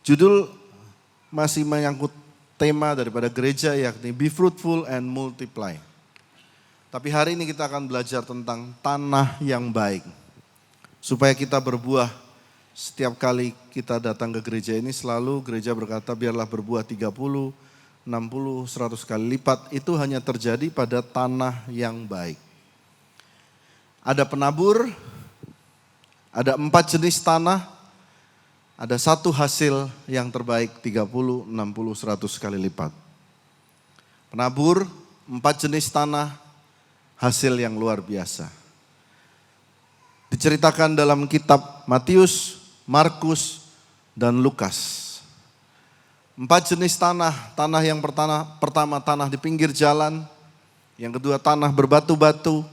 Judul masih menyangkut tema daripada gereja yakni Be Fruitful and Multiply. Tapi hari ini kita akan belajar tentang tanah yang baik. Supaya kita berbuah setiap kali kita datang ke gereja ini selalu gereja berkata biarlah berbuah 30, 60, 100 kali lipat. Itu hanya terjadi pada tanah yang baik. Ada penabur, ada 4 jenis tanah. Ada satu hasil yang terbaik 30, 60, 100 kali lipat. Penabur, 4 jenis tanah, hasil yang luar biasa. Diceritakan dalam kitab Matius, Markus, dan Lukas. 4 jenis tanah, tanah yang pertama tanah di pinggir jalan, yang kedua tanah berbatu-batu,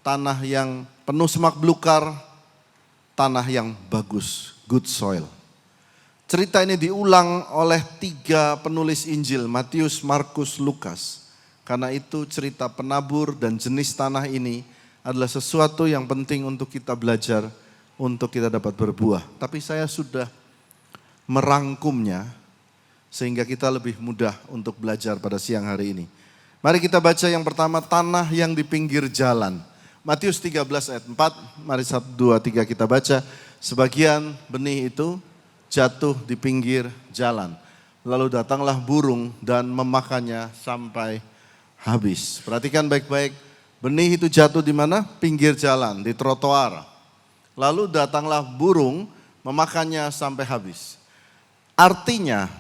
tanah yang penuh semak belukar, tanah yang bagus. Good soil. Cerita ini diulang oleh 3 penulis Injil, Matius, Markus, Lukas. Karena itu cerita penabur dan jenis tanah ini adalah sesuatu yang penting untuk kita belajar, untuk kita dapat berbuah. Tapi saya sudah merangkumnya sehingga kita lebih mudah untuk belajar pada siang hari ini. Mari kita baca yang pertama, tanah yang di pinggir jalan. Matius 13 ayat 4, mari 1, 2, 3 kita baca. Sebagian benih itu jatuh di pinggir jalan. Lalu datanglah burung dan memakannya sampai habis. Perhatikan baik-baik, benih itu jatuh di mana? Pinggir jalan, di trotoar. Lalu datanglah burung memakannya sampai habis. Artinya,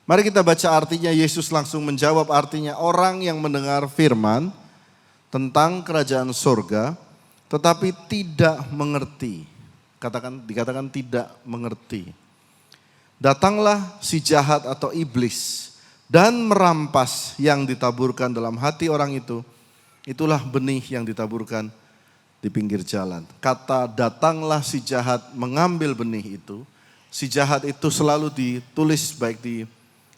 mari kita baca artinya. Yesus langsung menjawab artinya. Orang yang mendengar firman tentang kerajaan surga tetapi tidak mengerti. Dikatakan tidak mengerti. Datanglah si jahat atau iblis dan merampas yang ditaburkan dalam hati orang itu. Itulah benih yang ditaburkan di pinggir jalan. Kata datanglah si jahat mengambil benih itu. Si jahat itu selalu ditulis baik di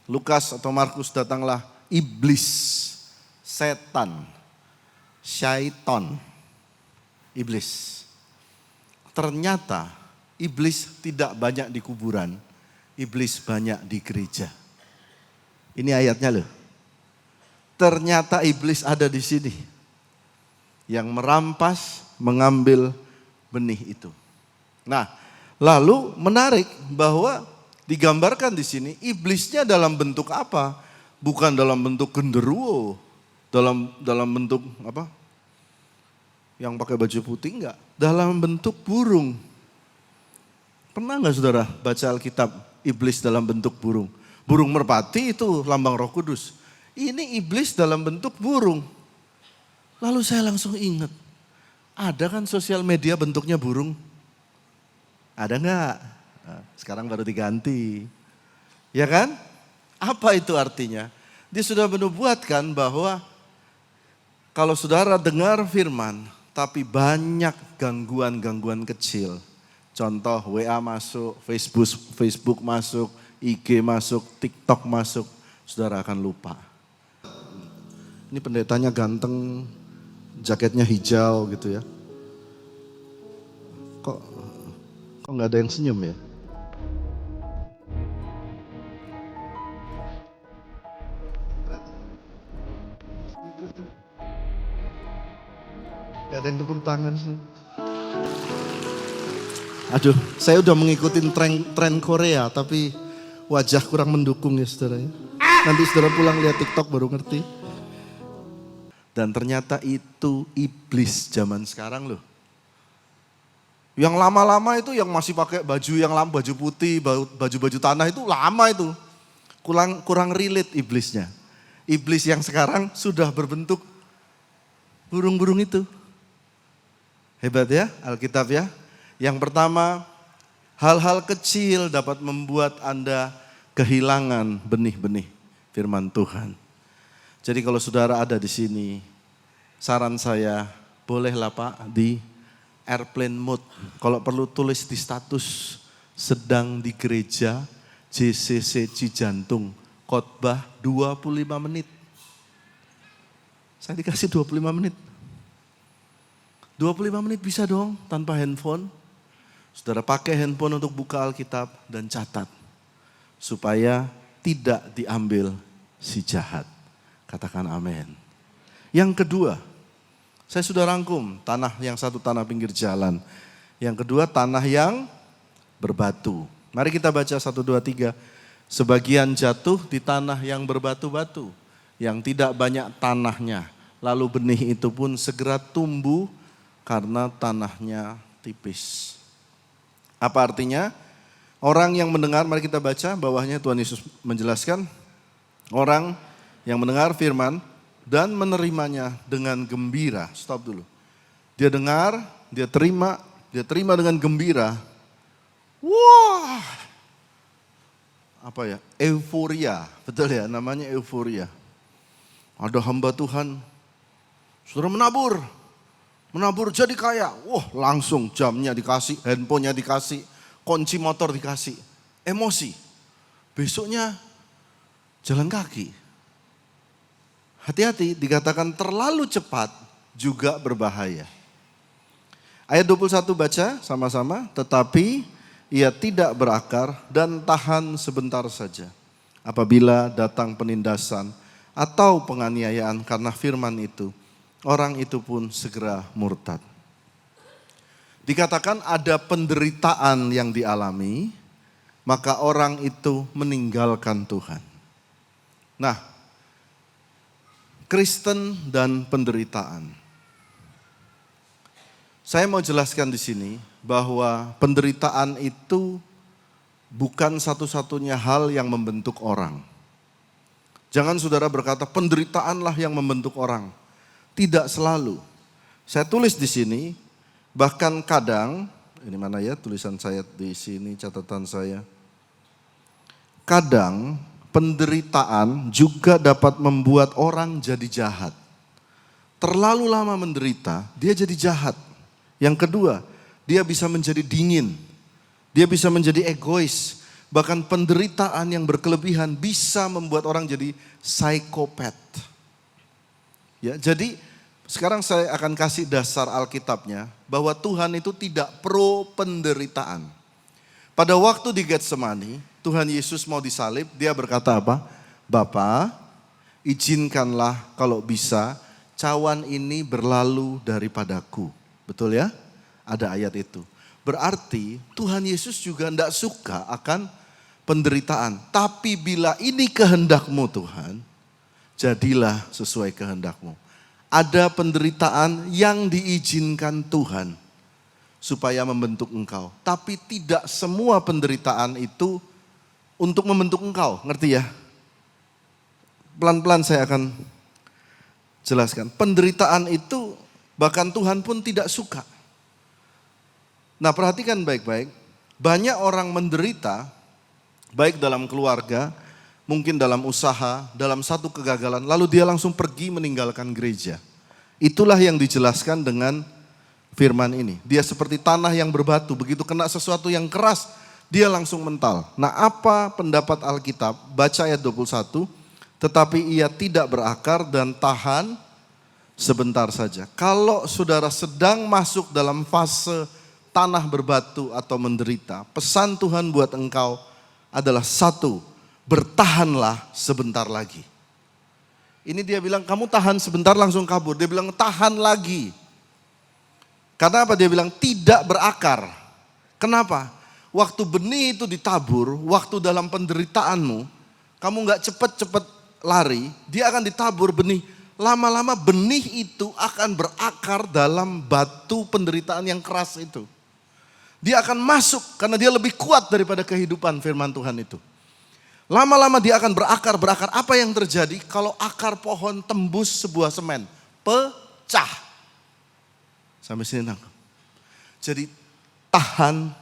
Lukas atau Markus, datanglah iblis, setan, syaiton. Iblis. Ternyata iblis tidak banyak di kuburan, iblis banyak di gereja. Ini ayatnya loh. Ternyata iblis ada di sini. Yang merampas, mengambil benih itu. Nah, lalu menarik bahwa digambarkan di sini iblisnya dalam bentuk apa? Bukan dalam bentuk genderuwo, dalam bentuk apa? Yang pakai baju putih enggak, dalam bentuk burung. Pernah enggak saudara baca Alkitab iblis dalam bentuk burung? Burung merpati itu lambang Roh Kudus. Ini iblis dalam bentuk burung. Lalu saya langsung ingat, ada kan sosial media bentuknya burung? Ada enggak? Nah, sekarang baru diganti. Ya kan? Apa itu artinya? Dia sudah menubuatkan bahwa kalau saudara dengar firman, tapi banyak gangguan-gangguan kecil. Contoh WA masuk, Facebook masuk, IG masuk, TikTok masuk. Saudara akan lupa. Ini pendetanya ganteng, jaketnya hijau gitu ya. Kok nggak ada yang senyum ya? Gak ada yang tepuk tangan sih. Aduh, saya udah mengikuti tren Korea, tapi wajah kurang mendukung ya saudara. Nanti saudara pulang lihat TikTok baru ngerti. Dan ternyata itu iblis zaman sekarang loh. Yang lama-lama itu yang masih pakai baju yang lama, baju putih, baju tanah itu lama itu. Kurang relate iblisnya. Iblis yang sekarang sudah berbentuk burung-burung itu. Hebat ya Alkitab ya. Yang pertama, hal-hal kecil dapat membuat Anda kehilangan benih-benih firman Tuhan. Jadi kalau saudara ada di sini, saran saya bolehlah Pak di airplane mode. Kalau perlu tulis di status sedang di gereja JCC Cijantung, khotbah 25 menit. Saya dikasih 25 menit. 25 menit bisa dong tanpa handphone. Saudara pakai handphone untuk buka Alkitab dan catat. Supaya tidak diambil si jahat. Katakan amin. Yang kedua, saya sudah rangkum tanah yang satu tanah pinggir jalan. Yang kedua tanah yang berbatu. Mari kita baca 1, 2, 3. Sebagian jatuh di tanah yang berbatu-batu. Yang tidak banyak tanahnya. Lalu benih itu pun segera tumbuh karena tanahnya tipis. Apa artinya? Orang yang mendengar, mari kita baca bawahnya Tuhan Yesus menjelaskan. Orang yang mendengar firman dan menerimanya dengan gembira. Stop dulu. Dia dengar, dia terima dengan gembira. Wah, apa ya? Euforia, betul ya? Namanya euforia. Ada hamba Tuhan, saudara menabur jadi kaya. Wah, langsung jamnya dikasih, handphonenya dikasih, kunci motor dikasih, emosi. Besoknya jalan kaki. Hati-hati, dikatakan terlalu cepat juga berbahaya. Ayat 21 baca sama-sama, tetapi ia tidak berakar dan tahan sebentar saja. Apabila datang penindasan atau penganiayaan karena firman itu, orang itu pun segera murtad. Dikatakan ada penderitaan yang dialami, maka orang itu meninggalkan Tuhan. Nah, Kristen dan penderitaan. Saya mau jelaskan di sini bahwa penderitaan itu bukan satu-satunya hal yang membentuk orang. Jangan saudara berkata penderitaanlah yang membentuk orang. Tidak selalu. Saya tulis di sini, bahkan kadang, ini mana ya tulisan saya di sini, catatan saya. Kadang penderitaan juga dapat membuat orang jadi jahat. Terlalu lama menderita, dia jadi jahat. Yang kedua, dia bisa menjadi dingin. Dia bisa menjadi egois. Bahkan penderitaan yang berkelebihan bisa membuat orang jadi psikopat. Ya, jadi sekarang saya akan kasih dasar Alkitabnya bahwa Tuhan itu tidak pro penderitaan. Pada waktu di Getsemani, Tuhan Yesus mau disalib, dia berkata apa? Bapa, izinkanlah kalau bisa cawan ini berlalu daripadaku. Betul ya? Ada ayat itu. Berarti Tuhan Yesus juga tidak suka akan penderitaan. Tapi bila ini kehendakmu Tuhan, jadilah sesuai kehendakmu. Ada penderitaan yang diizinkan Tuhan supaya membentuk engkau. Tapi tidak semua penderitaan itu untuk membentuk engkau. Ngerti ya? Pelan-pelan saya akan jelaskan. Penderitaan itu bahkan Tuhan pun tidak suka. Nah, perhatikan baik-baik. Banyak orang menderita, baik dalam keluarga, mungkin dalam usaha, dalam satu kegagalan, lalu dia langsung pergi meninggalkan gereja. Itulah yang dijelaskan dengan firman ini. Dia seperti tanah yang berbatu, begitu kena sesuatu yang keras, dia langsung mental. Nah, apa pendapat Alkitab? Baca ayat 21, tetapi ia tidak berakar dan tahan sebentar saja. Kalau saudara sedang masuk dalam fase tanah berbatu atau menderita, pesan Tuhan buat engkau adalah satu, bertahanlah sebentar lagi. Ini dia bilang, kamu tahan sebentar langsung kabur. Dia bilang, tahan lagi. Karena apa? Dia bilang, tidak berakar. Kenapa? Waktu benih itu ditabur, waktu dalam penderitaanmu, kamu gak cepet-cepet lari, dia akan ditabur benih. Lama-lama benih itu akan berakar dalam batu penderitaan yang keras itu. Dia akan masuk karena dia lebih kuat daripada kehidupan firman Tuhan itu. Lama-lama dia akan berakar. Apa yang terjadi kalau akar pohon tembus sebuah semen? Pecah. Sampai sini nangkep. Jadi tahan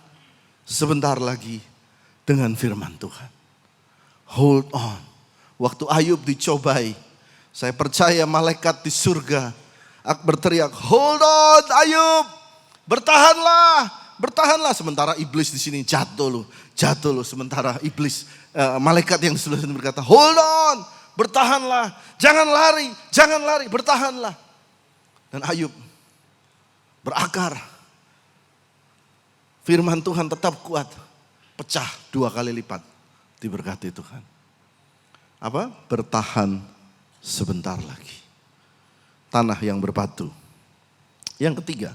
sebentar lagi dengan firman Tuhan. Hold on. Waktu Ayub dicobai, saya percaya malaikat di surga berteriak, hold on Ayub, bertahanlah. Bertahanlah, sementara iblis di sini jatuh loh. Sementara iblis, malaikat yang di sebelah sini berkata, hold on, bertahanlah, jangan lari, bertahanlah. Dan Ayub berakar. Firman Tuhan tetap kuat, pecah 2 kali lipat. Diberkati Tuhan. Apa? Bertahan sebentar lagi. Tanah yang berbatu. Yang ketiga,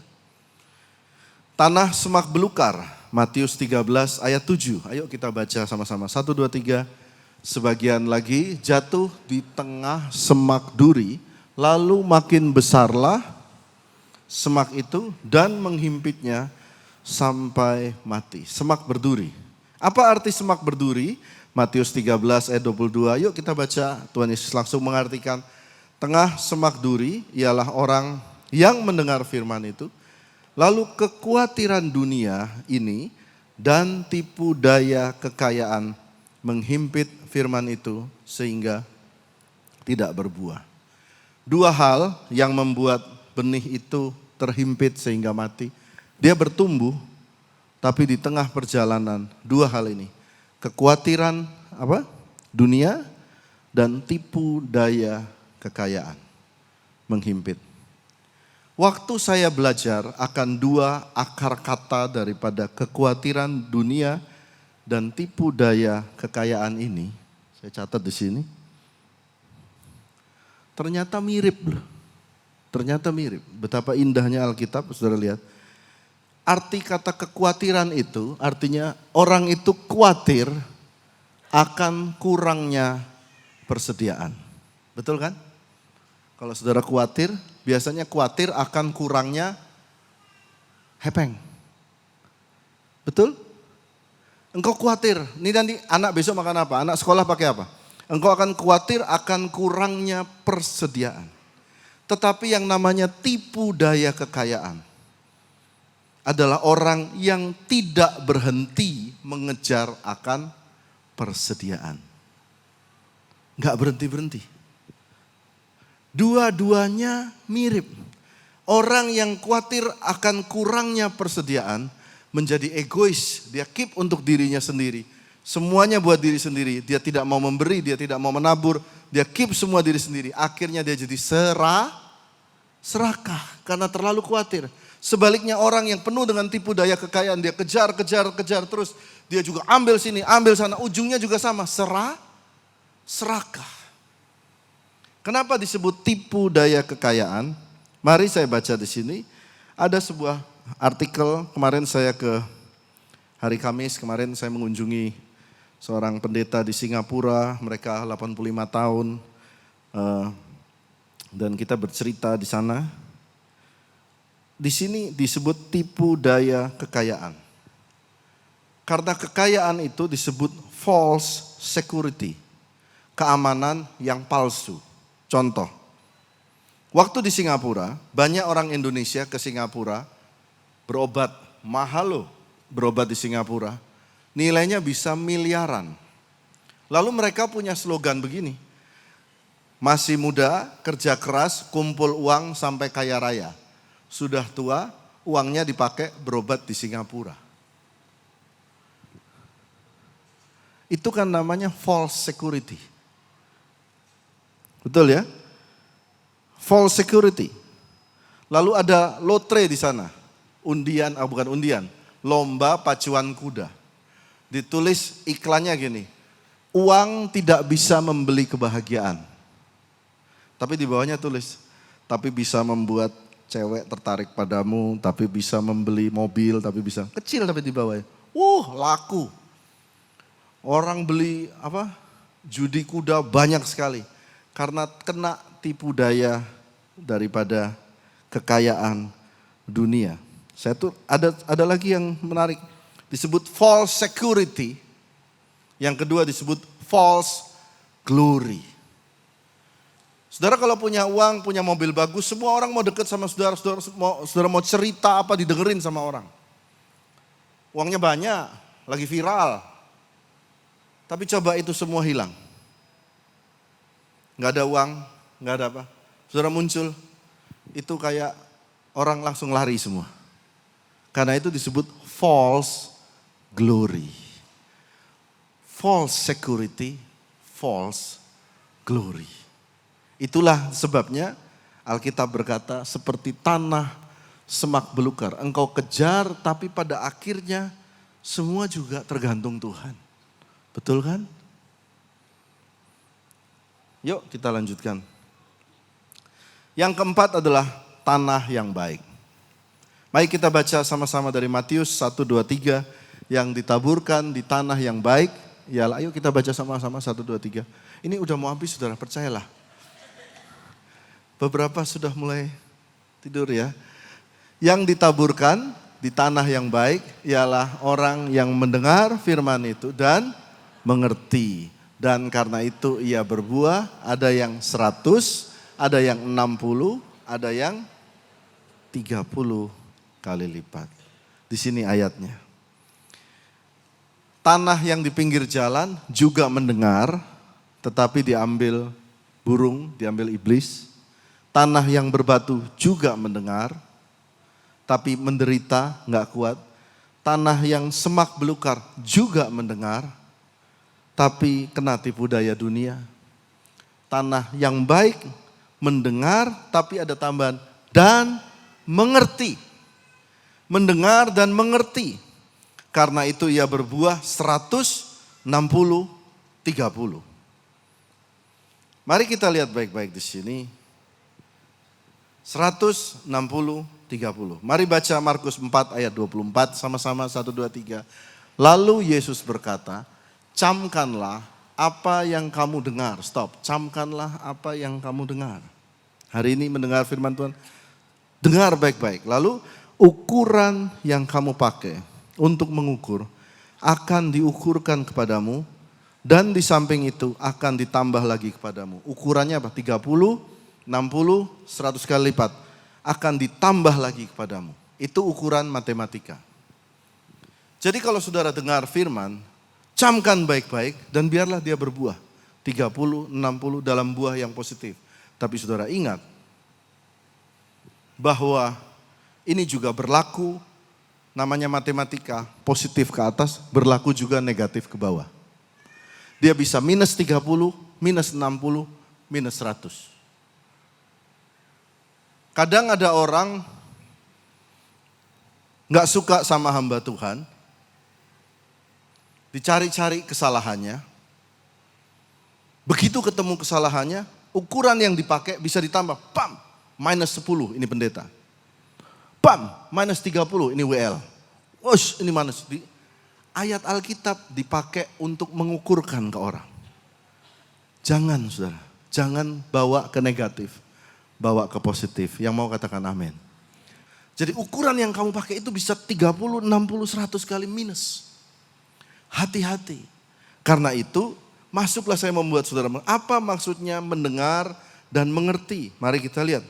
tanah semak belukar. Matius 13 ayat 7. Ayo kita baca sama-sama. 1, 2, 3. Sebagian lagi jatuh di tengah semak duri, lalu makin besarlah semak itu dan menghimpitnya sampai mati. Semak berduri. Apa arti semak berduri? Matius 13 ayat 22. Yuk kita baca. Tuhan Yesus langsung mengartikan. Tengah semak duri ialah orang yang mendengar firman itu. Lalu kekhawatiran dunia ini dan tipu daya kekayaan menghimpit firman itu sehingga tidak berbuah. 2 hal yang membuat benih itu terhimpit sehingga mati. Dia bertumbuh, tapi di tengah perjalanan 2 hal ini. Kekhawatiran dunia dan tipu daya kekayaan menghimpit. Waktu saya belajar akan 2 akar kata daripada kekhawatiran dunia dan tipu daya kekayaan ini, saya catat di sini. Ternyata mirip loh. Ternyata mirip. Betapa indahnya Alkitab, saudara lihat. Arti kata kekhawatiran itu artinya orang itu khawatir akan kurangnya persediaan. Betul kan? Kalau saudara khawatir, biasanya khawatir akan kurangnya hepeng. Betul? Engkau khawatir, ini nanti anak besok makan apa? Anak sekolah pakai apa? Engkau akan khawatir akan kurangnya persediaan. Tetapi yang namanya tipu daya kekayaan adalah orang yang tidak berhenti mengejar akan persediaan. Enggak berhenti-berhenti. Dua-duanya mirip. Orang yang khawatir akan kurangnya persediaan menjadi egois. Dia keep untuk dirinya sendiri. Semuanya buat diri sendiri. Dia tidak mau memberi, dia tidak mau menabur. Dia keep semua diri sendiri. Akhirnya dia jadi serakah karena terlalu khawatir. Sebaliknya orang yang penuh dengan tipu daya kekayaan. Dia kejar terus. Dia juga ambil sini, ambil sana. Ujungnya juga sama, serakah. Kenapa disebut tipu daya kekayaan? Mari saya baca di sini. Ada sebuah artikel, kemarin saya ke hari Kamis, kemarin saya mengunjungi seorang pendeta di Singapura, mereka 85 tahun. Dan kita bercerita di sana. Di sini disebut tipu daya kekayaan. Karena kekayaan itu disebut false security. Keamanan yang palsu. Contoh, waktu di Singapura, banyak orang Indonesia ke Singapura berobat, mahal loh berobat di Singapura. Nilainya bisa miliaran. Lalu mereka punya slogan begini, masih muda, kerja keras, kumpul uang sampai kaya raya. Sudah tua, uangnya dipakai berobat di Singapura. Itu kan namanya false security. Betul ya? False security. Lalu ada lotre di sana. Bukan undian. Lomba pacuan kuda. Ditulis iklannya gini. Uang tidak bisa membeli kebahagiaan. Tapi di bawahnya tulis. Tapi bisa membuat cewek tertarik padamu. Tapi bisa membeli mobil. Tapi bisa. Kecil tapi di bawahnya. Laku. Orang beli judi kuda banyak sekali. Karena kena tipu daya daripada kekayaan dunia. Saya tuh ada lagi yang menarik. Disebut false security. Yang kedua disebut false glory. Saudara kalau punya uang, punya mobil bagus, semua orang mau dekat sama saudara. Saudara mau cerita apa didengerin sama orang. Uangnya banyak, lagi viral. Tapi coba itu semua hilang. Nggak ada uang, nggak ada apa. Saudara muncul, itu kayak orang langsung lari semua. Karena itu disebut false glory. False security, false glory. Itulah sebabnya Alkitab berkata seperti tanah semak belukar. Engkau kejar tapi pada akhirnya semua juga tergantung Tuhan. Betul kan? Yuk kita lanjutkan. Yang keempat adalah tanah yang baik. Mari kita baca sama-sama dari Matius 1, 2, 3. Yang ditaburkan di tanah yang baik. Ya, ayo kita baca sama-sama 1, 2, 3. Ini udah mau habis saudara, percayalah. Beberapa sudah mulai tidur ya. Yang ditaburkan di tanah yang baik ialah orang yang mendengar firman itu dan mengerti. Dan karena itu ia berbuah, ada yang 100, ada yang 60, ada yang 30 kali lipat. Di sini ayatnya. Tanah yang di pinggir jalan juga mendengar, tetapi diambil burung, diambil iblis. Tanah yang berbatu juga mendengar, tapi menderita, gak kuat. Tanah yang semak belukar juga mendengar, tapi kena tipu daya dunia. Tanah yang baik mendengar, tapi ada tambahan, dan mengerti. Mendengar dan mengerti. Karena itu ia berbuah 100, 60, 30. Mari kita lihat baik-baik di sini. 100, 60, 30. Mari baca Markus 4 ayat 24 sama-sama 1, 2, 3. Lalu Yesus berkata, camkanlah apa yang kamu dengar. Stop, camkanlah apa yang kamu dengar. Hari ini mendengar firman Tuhan, dengar baik-baik. Lalu ukuran yang kamu pakai untuk mengukur akan diukurkan kepadamu dan di samping itu akan ditambah lagi kepadamu. Ukurannya apa? 30, 60, 100 kali lipat. Akan ditambah lagi kepadamu. Itu ukuran matematika. Jadi kalau saudara dengar firman, camkan baik-baik dan biarlah dia berbuah. 30, 60 dalam buah yang positif. Tapi saudara ingat bahwa ini juga berlaku, namanya matematika, positif ke atas, berlaku juga negatif ke bawah. Dia bisa minus 30, minus 60, minus 100. Kadang ada orang gak suka sama hamba Tuhan, dicari-cari kesalahannya, begitu ketemu kesalahannya, ukuran yang dipakai bisa ditambah, pam, minus 10, ini pendeta. Pam, minus 30, ini WL. Wush, ini minus. Ayat Alkitab dipakai untuk mengukurkan ke orang. Jangan saudara, jangan bawa ke negatif. Bawa ke positif, yang mau katakan amin. Jadi ukuran yang kamu pakai itu bisa 30, 60, 100 kali minus. Hati-hati. Karena itu masuklah saya membuat saudara. Apa maksudnya mendengar dan mengerti? Mari kita lihat.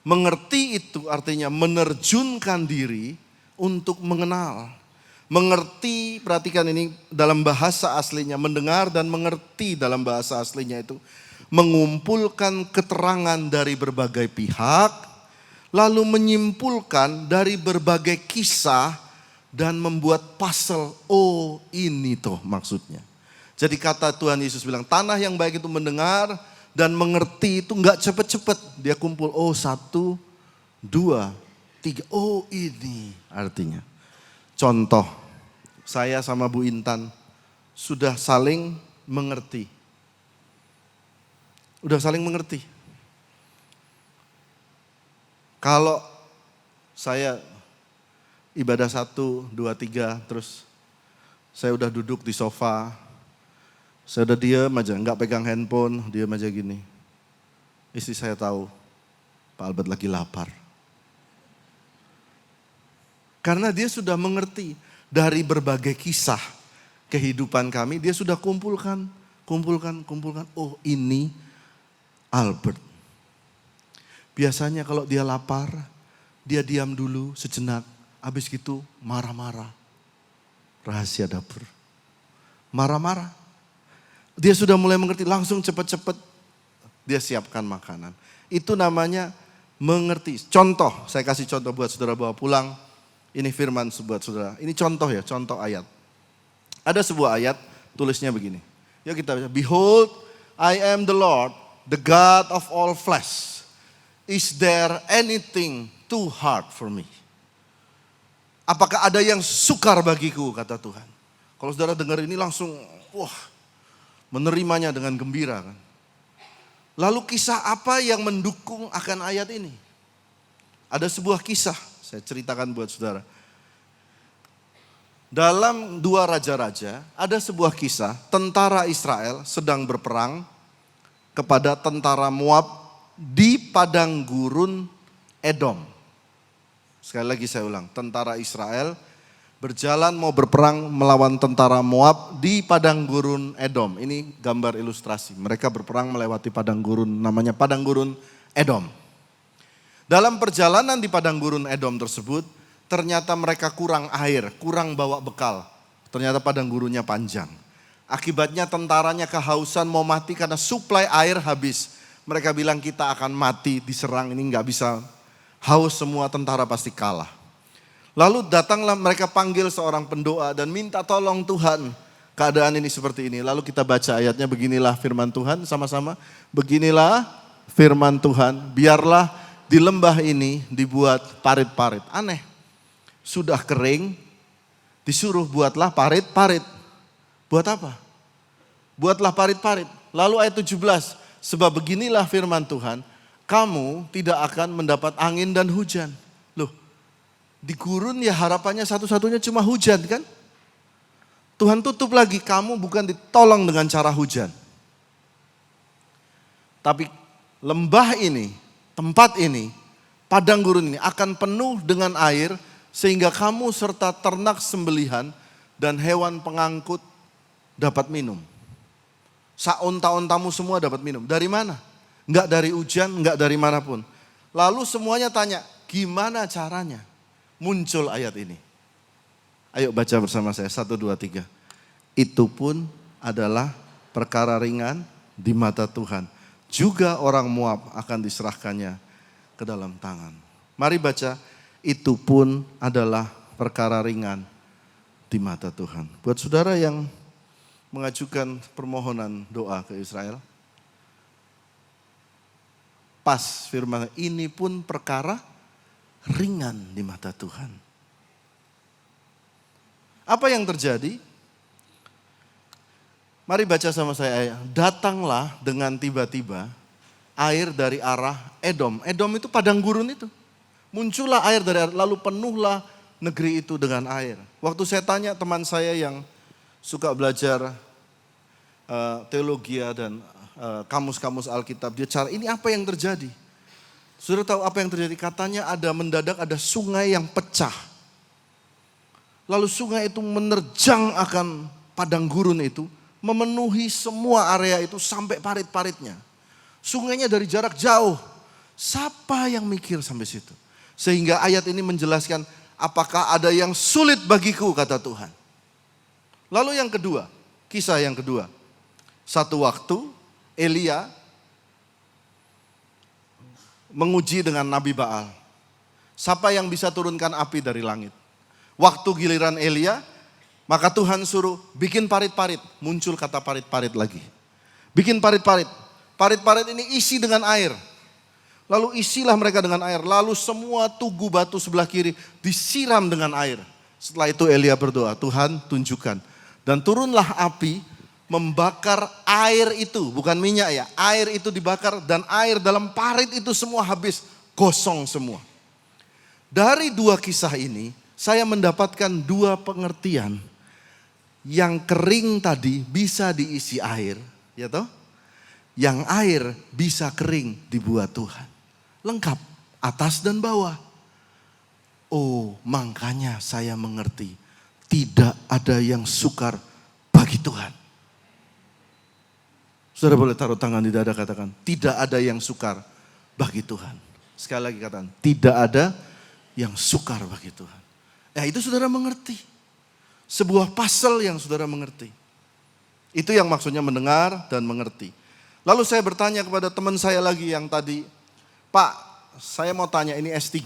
Mengerti itu artinya menerjunkan diri untuk mengenal. Mengerti, perhatikan ini dalam bahasa aslinya. Mendengar dan mengerti dalam bahasa aslinya itu mengumpulkan keterangan dari berbagai pihak, lalu menyimpulkan dari berbagai kisah dan membuat puzzle. Oh, ini tuh maksudnya. Jadi kata Tuhan Yesus bilang, tanah yang baik itu mendengar dan mengerti itu enggak cepet-cepet. Dia kumpul, oh 1, 2, 3, oh ini artinya. Contoh, saya sama Bu Intan sudah saling mengerti. Udah saling mengerti. Kalau saya ibadah 1, 2, 3, terus saya udah duduk di sofa, saya udah diam aja, nggak pegang handphone, diam aja gini. Istri saya tahu, Pak Albert lagi lapar. Karena dia sudah mengerti dari berbagai kisah kehidupan kami, dia sudah kumpulkan. Oh ini Albert. Biasanya kalau dia lapar, dia diam dulu sejenak. Habis gitu marah-marah. Rahasia dapur. Marah-marah. Dia sudah mulai mengerti, langsung cepat-cepat dia siapkan makanan. Itu namanya mengerti. Contoh, saya kasih contoh buat saudara bawa pulang. Ini firman buat saudara. Ini contoh ya, contoh ayat. Ada sebuah ayat, tulisnya begini. Yuk kita baca. Behold, I am the Lord, the God of all flesh. Is there anything too hard for me? Apakah ada yang sukar bagiku, kata Tuhan. Kalau saudara dengar ini langsung, wah, menerimanya dengan gembira kan. Lalu kisah apa yang mendukung akan ayat ini? Ada sebuah kisah, saya ceritakan buat saudara. Dalam 2 Raja-Raja, ada sebuah kisah tentara Israel sedang berperang kepada tentara Moab di padang gurun Edom. Sekali lagi saya ulang, tentara Israel berjalan mau berperang melawan tentara Moab di padang gurun Edom. Ini gambar ilustrasi, mereka berperang melewati padang gurun, namanya padang gurun Edom. Dalam perjalanan di padang gurun Edom tersebut, ternyata mereka kurang air, kurang bawa bekal. Ternyata padang gurunnya panjang. Akibatnya tentaranya kehausan mau mati karena suplai air habis. Mereka bilang kita akan mati diserang, ini nggak bisa. Haus semua, tentara pasti kalah. Lalu datanglah mereka panggil seorang pendoa dan minta tolong Tuhan, keadaan ini seperti ini. Lalu kita baca ayatnya, beginilah firman Tuhan sama-sama. Beginilah firman Tuhan, biarlah di lembah ini dibuat parit-parit. Aneh, sudah kering, disuruh buatlah parit-parit. Buat apa? Buatlah parit-parit. Lalu ayat 17, sebab beginilah firman Tuhan, kamu tidak akan mendapat angin dan hujan. Loh, di gurun ya harapannya satu-satunya cuma hujan kan? Tuhan tutup lagi, kamu bukan ditolong dengan cara hujan. Tapi lembah ini, tempat ini, padang gurun ini akan penuh dengan air sehingga kamu serta ternak sembelihan dan hewan pengangkut dapat minum. Saunta-untamu semua dapat minum. Dari mana? Enggak dari hujan, enggak dari manapun. Lalu semuanya tanya, gimana caranya? Muncul ayat ini. Ayo baca bersama saya, 1, 2, 3. Itu pun adalah perkara ringan di mata Tuhan. Juga orang Moab akan diserahkannya ke dalam tangan. Mari baca, itu pun adalah perkara ringan di mata Tuhan. Buat saudara yang mengajukan permohonan doa ke Israel, pas firman, ini pun perkara ringan di mata Tuhan. Apa yang terjadi? Mari baca sama saya. Datanglah dengan tiba-tiba air dari arah Edom. Edom itu padang gurun itu. Muncullah air dari arah, lalu penuhlah negeri itu dengan air. Waktu saya tanya teman saya yang suka belajar teologi dan kamus-kamus Alkitab, dia cari ini apa yang terjadi. Sudah tahu apa yang terjadi? Katanya mendadak ada sungai yang pecah. Lalu sungai itu menerjang akan padang gurun itu, memenuhi semua area itu sampai parit-paritnya. Sungainya dari jarak jauh. Siapa yang mikir sampai situ? Sehingga ayat ini menjelaskan, apakah ada yang sulit bagiku, kata Tuhan. Lalu yang kedua, kisah yang kedua. Satu waktu Elia menguji dengan Nabi Baal. Siapa yang bisa turunkan api dari langit? Waktu giliran Elia, maka Tuhan suruh bikin parit-parit. Muncul kata parit-parit lagi. Bikin parit-parit. Parit-parit ini isi dengan air. Lalu isilah mereka dengan air. Lalu semua tugu batu sebelah kiri disiram dengan air. Setelah itu Elia berdoa, Tuhan tunjukkan. Dan turunlah api membakar air itu, bukan minyak ya. Air itu dibakar dan air dalam parit itu semua habis, gosong semua. Dari dua kisah ini, saya mendapatkan dua pengertian. Yang kering tadi bisa diisi air, ya toh? Yang air bisa kering dibuat Tuhan. Lengkap, atas dan bawah. Oh, makanya saya mengerti. Tidak ada yang sukar bagi Tuhan. Saudara boleh taruh tangan di dada, katakan, tidak ada yang sukar bagi Tuhan. Sekali lagi katakan, tidak ada yang sukar bagi Tuhan. Nah itu saudara mengerti. Sebuah pasal yang saudara mengerti. Itu yang maksudnya mendengar dan mengerti. Lalu saya bertanya kepada teman saya lagi yang tadi, Pak, saya mau tanya, ini S3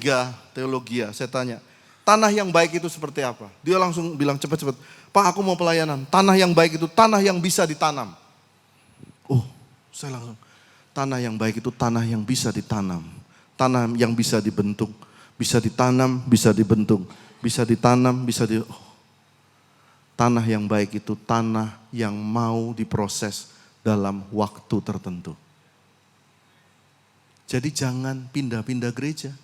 teologi ya. Saya tanya, tanah yang baik itu seperti apa? Dia langsung bilang cepat-cepat, Pak aku mau pelayanan. Tanah yang baik itu tanah yang bisa ditanam. Oh, saya langsung, tanah yang baik itu tanah yang bisa ditanam. Tanah yang bisa dibentuk, bisa ditanam, bisa dibentuk, bisa ditanam, tanah yang baik itu tanah yang mau diproses dalam waktu tertentu. Jadi jangan pindah-pindah gereja.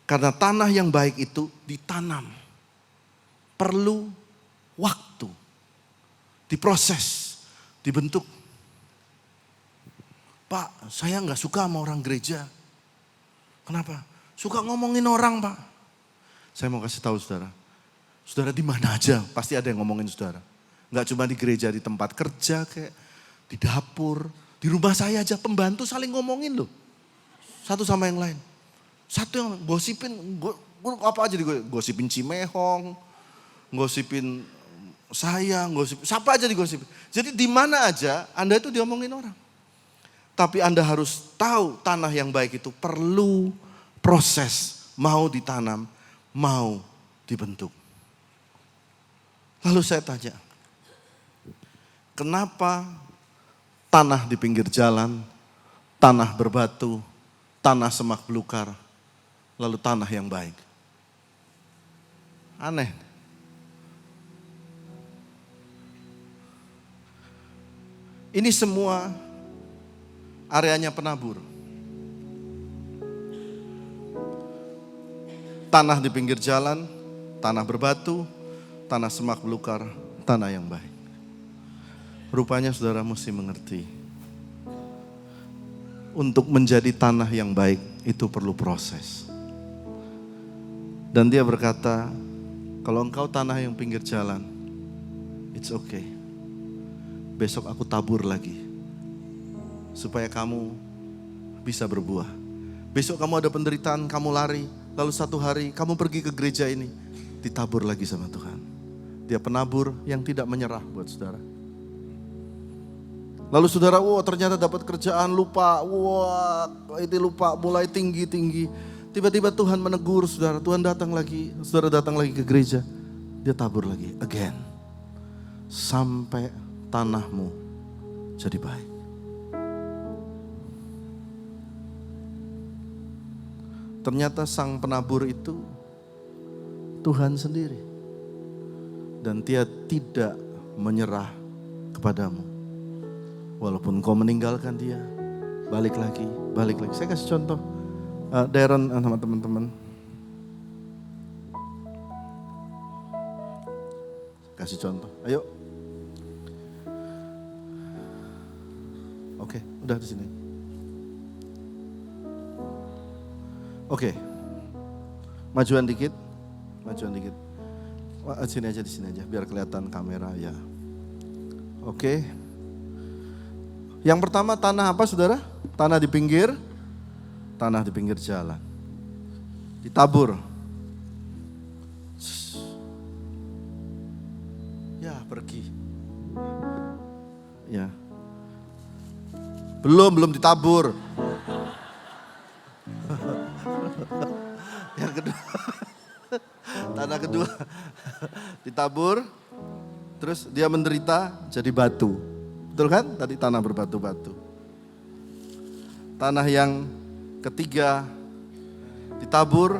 Karena tanah yang baik itu ditanam. Perlu waktu. Diproses, dibentuk. Pak, saya nggak suka sama orang gereja. Kenapa? Suka ngomongin orang, Pak. Saya mau kasih tahu saudara. Saudara di mana aja pasti ada yang ngomongin saudara. Nggak cuma di gereja, di tempat kerja, kayak di dapur. Di rumah saya aja pembantu saling ngomongin loh. Satu sama yang lain. Satu yang gosipin, apa aja digosipin Cimehong, gosipin saya, siapa aja digosipin. Jadi di mana aja Anda itu diomongin orang. Tapi Anda harus tahu tanah yang baik itu perlu proses, mau ditanam, mau dibentuk. Lalu saya tanya, kenapa tanah di pinggir jalan, tanah berbatu, tanah semak belukar, lalu tanah yang baik? Aneh. Ini semua areanya penabur. Tanah di pinggir jalan, tanah berbatu, tanah semak belukar, tanah yang baik. Rupanya saudara mesti mengerti. Untuk menjadi tanah yang baik itu perlu proses. Dan dia berkata, kalau engkau tanah yang pinggir jalan, it's okay. Besok aku tabur lagi. Supaya kamu bisa berbuah. Besok kamu ada penderitaan, kamu lari. Lalu satu hari kamu pergi ke gereja ini. Ditabur lagi sama Tuhan. Dia penabur yang tidak menyerah buat saudara. Lalu saudara, ternyata dapat kerjaan, lupa. Itu lupa, mulai tinggi-tinggi. Tiba-tiba Tuhan menegur saudara. Tuhan datang lagi, saudara datang lagi ke gereja. Dia tabur lagi, again. Sampai tanahmu jadi baik. Ternyata sang penabur itu Tuhan sendiri. Dan dia tidak menyerah kepadamu. Walaupun kau meninggalkan dia, balik lagi. Saya kasih contoh, Darren sama teman-teman. Kasih contoh, ayo. Oke, udah di sini. Oke, majuan dikit. Sini aja, biar kelihatan kamera ya. Oke. Yang pertama tanah apa saudara? Tanah di pinggir jalan. Ditabur. Ya pergi. Ya. Belum ditabur. Yang kedua, tanah kedua ditabur, terus dia menderita jadi batu. Betul kan? Tadi tanah berbatu-batu. Tanah yang ketiga ditabur,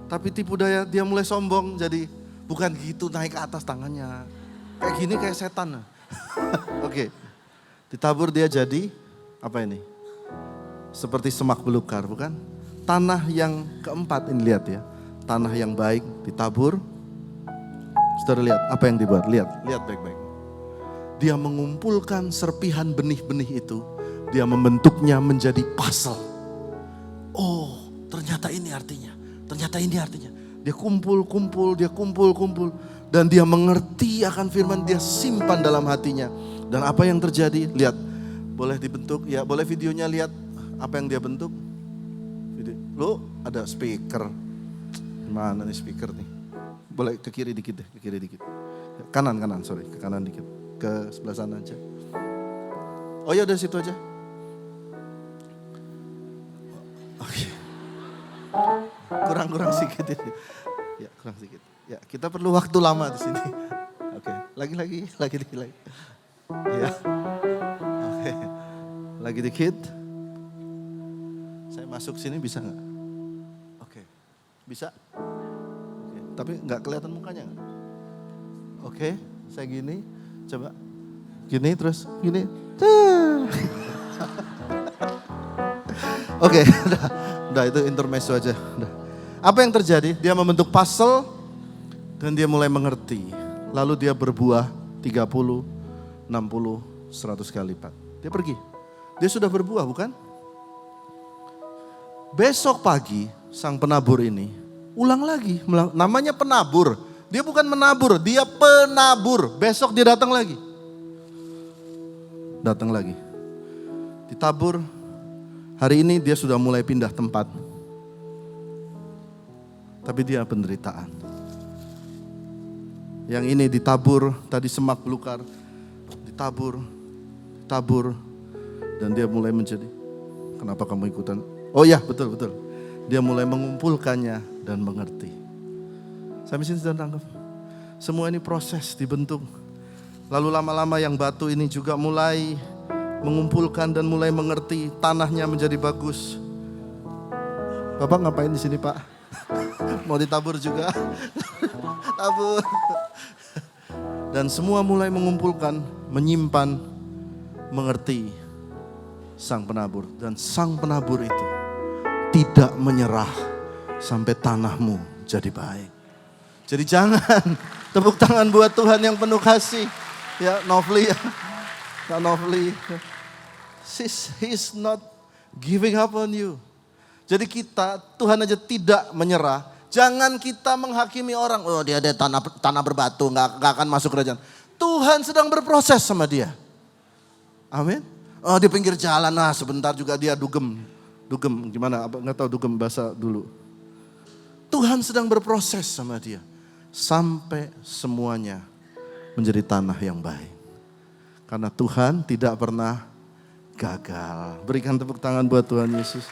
tapi tipu daya dia mulai sombong, jadi bukan gitu naik ke atas tangannya. Kayak gini kayak setan. Oke. Ditabur dia jadi apa ini? Seperti semak belukar, bukan? Tanah yang keempat ini lihat ya. Tanah yang baik ditabur. Saudara lihat apa yang dibuat, lihat baik-baik. Dia mengumpulkan serpihan benih-benih itu, dia membentuknya menjadi puzzle. Oh, ternyata ini artinya. Dia kumpul, dan dia mengerti akan firman, dia simpan dalam hatinya. Dan apa yang terjadi? Lihat, boleh dibentuk, ya boleh videonya lihat apa yang dia bentuk. Lo ada speaker. Mana nih speaker nih? Boleh ke kiri dikit deh, Kanan, ke kanan dikit. Ke sebelah sana aja. Oh ya udah situ aja. Oke. Kurang sedikit ini. Ya, kurang sedikit. Ya, kita perlu waktu lama di sini. Oke, lagi. Ya. Oke. Lagi dikit. Saya masuk sini bisa nggak? Oke, bisa? Oke. Tapi nggak kelihatan mukanya nggak? Oke, saya gini, coba. Gini terus, gini. Oke, udah itu intermezzo aja. Udah. Apa yang terjadi? Dia membentuk puzzle dan dia mulai mengerti. Lalu dia berbuah 30, 60, 100 kali lipat. Dia pergi. Dia sudah berbuah bukan? Besok pagi sang penabur ini ulang lagi. Namanya penabur. Dia bukan menabur, dia penabur. Besok dia datang lagi. Datang lagi. Ditabur. Hari ini dia sudah mulai pindah tempat. Tapi dia penderitaan. Yang ini ditabur, tadi semak belukar. Ditabur, dan dia mulai menjadi, kenapa kamu ikutan? Oh ya, betul. Dia mulai mengumpulkannya dan mengerti. Sampai sini sudah tangkap. Semua ini proses dibentuk. Lalu lama-lama yang batu ini juga mulai mengumpulkan dan mulai mengerti. Tanahnya menjadi bagus. Bapak ngapain di sini, Pak? Mau ditabur juga? Tabur. Dan semua mulai mengumpulkan, menyimpan, mengerti sang penabur. Dan sang penabur itu tidak menyerah sampai tanahmu jadi baik. Jadi jangan, tepuk tangan buat Tuhan yang penuh kasih. Ya, Novely ya. Kak Novely. He's not giving up on you. Jadi kita, Tuhan aja tidak menyerah. Jangan kita menghakimi orang. Oh dia ada tanah berbatu, gak akan masuk kerajaan. Tuhan sedang berproses sama dia. Amin. Oh di pinggir jalan, nah sebentar juga dia dugem gimana? Nggak tahu dugem bahasa dulu. Tuhan sedang berproses sama dia. Sampai semuanya menjadi tanah yang baik. Karena Tuhan tidak pernah gagal. Berikan tepuk tangan buat Tuhan Yesus.